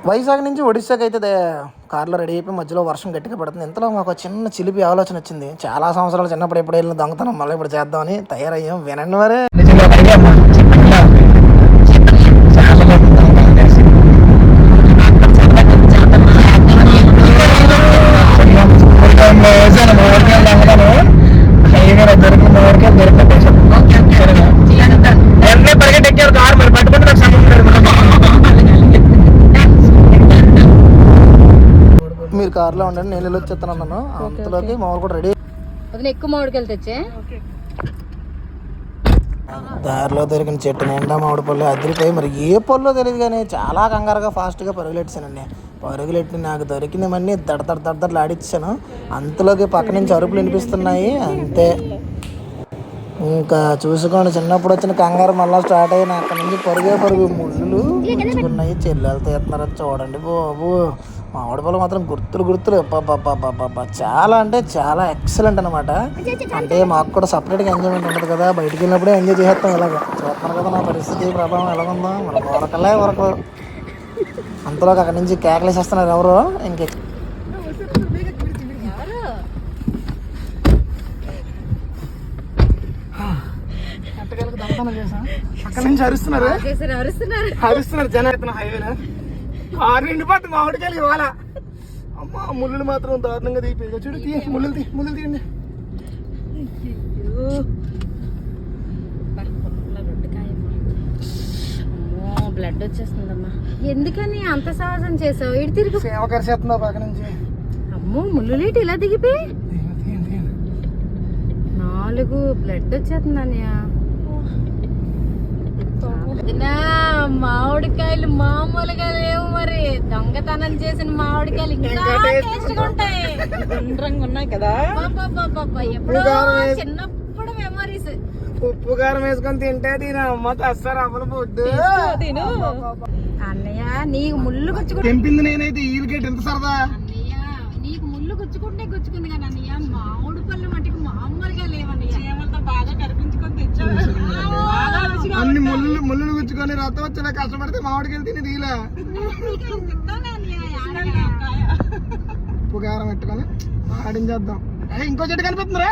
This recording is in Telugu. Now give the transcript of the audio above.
వైజాగ్ నుంచి ఒడిశాకి అయితే కార్లో రెడీ అయిపోయి మధ్యలో వర్షం గట్టిగా పడుతుంది. ఇంతలో మాకు చిన్న చిలిపి ఆలోచన వచ్చింది. చాలా సంవత్సరాలు చిన్నప్పుడు ఎప్పుడు వెళ్ళిన దొంగతనం మళ్ళీ ఇప్పుడు చేద్దామని తయారయ్యాం. వినండి మరే. మీరు కార్లో ఉండండి, నేను వెళ్ళి వచ్చేస్తాను. అంతలోకి మామూలు కూడా రెడీ. ఎక్కువ మామిడికాయలు తెచ్చే దారిలో దొరికిన చెట్టు నిండా మామిడి పళ్ళు అదిరిపోయి, మరి ఏ పళ్ళు తెలియదు కానీ చాలా కంగారుగా ఫాస్ట్గా పరుగులెట్టానండి. పరుగులెట్టి నాకు దొరికినవన్నీ దడదడదడలు ఆడిచ్చాను. అంతలోకి పక్క నుంచి అరుపులు వినిపిస్తున్నాయి. అంతే ఇంకా చూసుకోండి, చిన్నప్పుడు వచ్చిన కంగారు మళ్ళీ స్టార్ట్ అయ్యి అక్కడ నుంచి పరుగు ముళ్ళు గుచ్చుకున్నాయి. చెల్లెలు తీస్తున్నారు చూడండి బాబు. మామిడి పళ్ళు మాత్రం గుర్తులు అబ్బా చాలా అంటే చాలా ఎక్సలెంట్ అనమాట. అంటే మాకు కూడా సపరేట్గా ఎంజాయ్మెంట్ ఉంటుంది కదా, బయటికి వెళ్ళినప్పుడే ఎంజాయ్ చేస్తాం. ఇలాగ చూస్తున్నారు కదా నా పరిస్థితి ప్రభావం ఎలాగుందో. మన వరకలే వరకు అంతలోకి అక్కడి నుంచి కేకలేసేస్తున్నారు ఎవరు. ఇంకే అక్కడ నుంచి అరుస్తున్నారు జనం హైవేలో. కారు నిండిపోద్ది మామిడికాయలు ఇవాళ. అమ్మ ముళ్ళు మాత్రం దారుణంగా దిగిపోయి. చూడు ముళ్ళు తీయండి. బ్లడ్ వచ్చేస్తుందమ్మా. ఎందుకని అంత సాహసం చేసావు? ఇటు తిరుగు. సేవ కరిసేస్తున్నావు పక్క నుంచి. అమ్మో ముళ్ళులేటి ఇలా దిగిపోయి 4 బ్లడ్ వచ్చేస్తుంది అన్నయ్య. మామిడికాయలు మామూలుగా లేవు మరి. దొంగతనం చేసిన మామిడికాయలు ఇంకా టేస్ట్గా ఉంటాయి. గుండ్రంగా ఉన్నాయి కదా. ఎప్పుడో చిన్నప్పుడు మెమరీస్. ఉప్పు కారం వేసుకొని తింటే అస్సలు అమలు పొద్దు. అన్నయ్య నీకు ముళ్ళు గుచ్చుకుంటే తెంపింది నేనైతే ఈలకేట్ ఎంత సరదా. అన్నయ్య నీకు ముళ్ళు గుచ్చుకుంది కానీ అన్నయ్య మామిడి పళ్ళు మట్టికి మామూలుగా లేవన్నయ్య. బాగా కనిపించుకొని తెచ్చావు. అన్ని ముళ్ళు గుచ్చుకొని రక్తం వచ్చేలా కష్టపడితే మామిడికాయలు తిని తీలా. ఉప్పు కారం పెట్టుకొని ఆడించేద్దాం. ఇంకో చెట్టు కనిపిస్తుంది రా.